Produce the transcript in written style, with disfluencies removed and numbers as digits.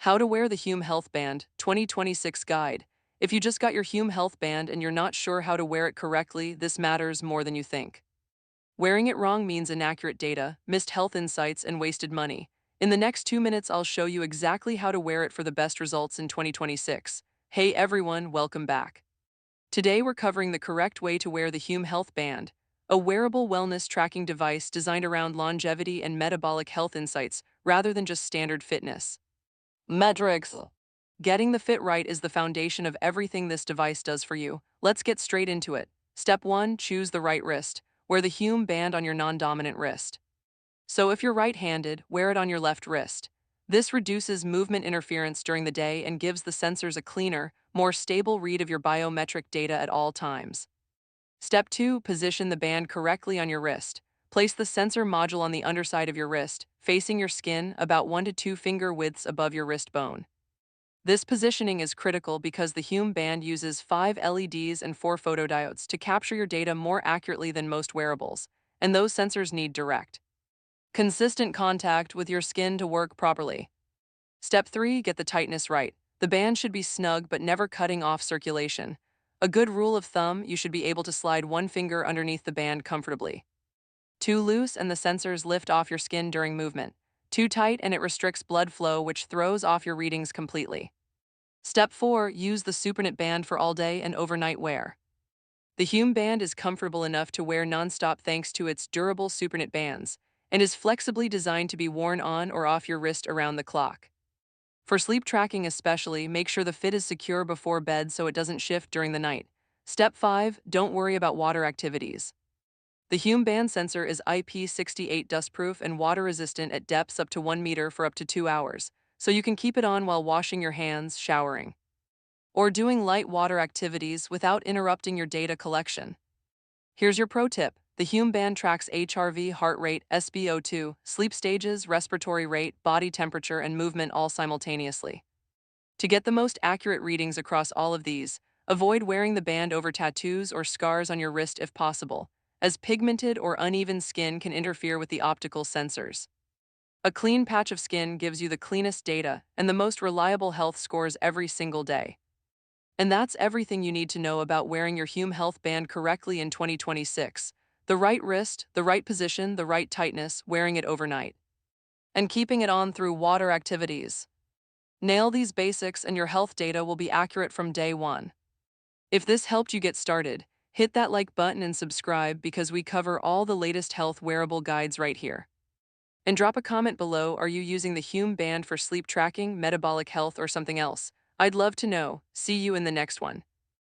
How to Wear the Hume Health Band 2026 Guide. If you just got your Hume Health Band and you're not sure how to wear it correctly, this matters more than you think. Wearing it wrong means inaccurate data, missed health insights, and wasted money. In the next 2 minutes, I'll show you exactly how to wear it for the best results in 2026. Hey everyone, welcome back. Today we're covering the correct way to wear the Hume Health Band, a wearable wellness tracking device designed around longevity and metabolic health insights rather than just standard fitness. Metrics. Getting the fit right is the foundation of everything this device does for you. Let's get straight into it. Step 1. Choose the right wrist. Wear the Hume band on your non-dominant wrist. So if you're right-handed, wear it on your left wrist. This reduces movement interference during the day and gives the sensors a cleaner, more stable read of your biometric data at all times. Step 2. Position the band correctly on your wrist. Place the sensor module on the underside of your wrist, facing your skin about 1 to 2 finger widths above your wrist bone. This positioning is critical because the Hume band uses 5 LEDs and 4 photodiodes to capture your data more accurately than most wearables, and those sensors need direct, consistent contact with your skin to work properly. Step 3. Get the tightness right. The band should be snug but never cutting off circulation. A good rule of thumb, you should be able to slide one finger underneath the band comfortably. Too loose and the sensors lift off your skin during movement. Too tight and it restricts blood flow, which throws off your readings completely. Step 4. Use the SuperKnit band for all day and overnight wear. The Hume band is comfortable enough to wear nonstop thanks to its durable SuperKnit bands, and is flexibly designed to be worn on or off your wrist around the clock. For sleep tracking especially, make sure the fit is secure before bed so it doesn't shift during the night. Step 5. Don't worry about water activities. The Hume band sensor is IP68 dustproof and water-resistant at depths up to 1 meter for up to 2 hours, so you can keep it on while washing your hands, showering, or doing light water activities without interrupting your data collection. Here's your pro tip. The Hume band tracks HRV, heart rate, SpO2, sleep stages, respiratory rate, body temperature, and movement all simultaneously. To get the most accurate readings across all of these, avoid wearing the band over tattoos or scars on your wrist if possible, as pigmented or uneven skin can interfere with the optical sensors. A clean patch of skin gives you the cleanest data and the most reliable health scores every single day. And that's everything you need to know about wearing your Hume Health Band correctly in 2026. The right wrist, the right position, the right tightness, wearing it overnight, and keeping it on through water activities. Nail these basics and your health data will be accurate from day one. If this helped you get started, hit that like button and subscribe because we cover all the latest health wearable guides right here. And drop a comment below, are you using the Hume band for sleep tracking, metabolic health, or something else? I'd love to know. See you in the next one.